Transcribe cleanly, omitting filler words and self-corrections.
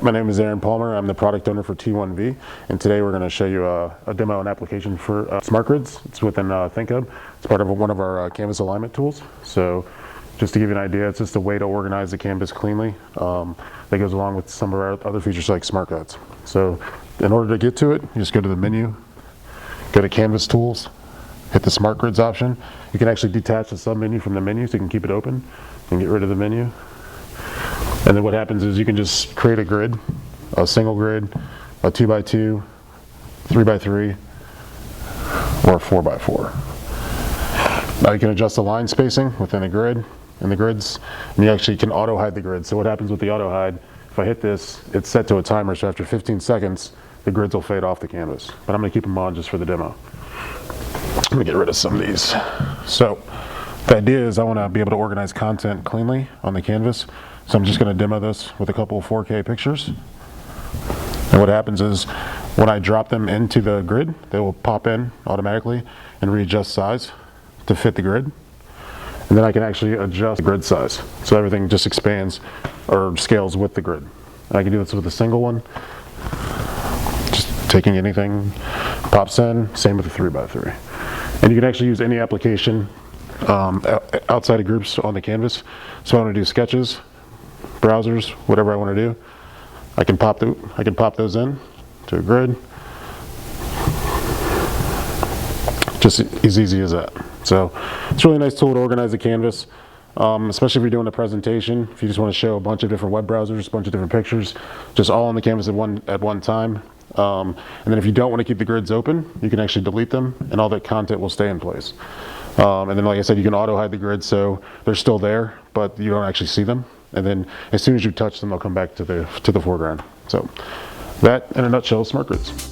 My name is Aaron Palmer. I'm the product owner for T1V, and today we're going to show you a demo and application for SmartGrids. It's within ThinkHub. It's part of one of our Canvas alignment tools. So just to give you an idea, it's just a way to organize the canvas cleanly that goes along with some of our other features like SmartGrids. So in order to get to it, you just go to the menu, go to Canvas Tools, hit the SmartGrids option. You can actually detach the sub-menu from the menu so you can keep it open and get rid of the menu. And then what happens is you can just create a grid, a single grid, a 2x2, 3x3, or a 4x4. Now you can adjust the line spacing within a grid and the grids, and you actually can auto hide the grid. So what happens with the auto hide, if I hit this, it's set to a timer, so after 15 seconds, the grids will fade off the canvas. But I'm gonna keep them on just for the demo. Let me get rid of some of these. So the idea is I wanna be able to organize content cleanly on the canvas. So I'm just going to demo this with a couple of 4K pictures. And what happens is when I drop them into the grid, they will pop in automatically and readjust size to fit the grid. And then I can actually adjust the grid size. So everything just expands or scales with the grid. And I can do this with a single one. Just taking anything, pops in, same with the 3x3. And you can actually use any application outside of groups on the canvas. So I want to do sketches, browsers, whatever I want to do. I can pop those in to a grid. Just as easy as that. So it's a really nice tool to organize the canvas, especially if you're doing a presentation. If you just want to show a bunch of different web browsers, a bunch of different pictures, just all on the canvas at one time. And then if you don't want to keep the grids open, you can actually delete them, and all that content will stay in place. And then, like I said, you can auto hide the grids, so they're still there, but you don't actually see them. And then as soon as you touch them, they'll come back to the foreground. So that, in a nutshell, is SmartGrids.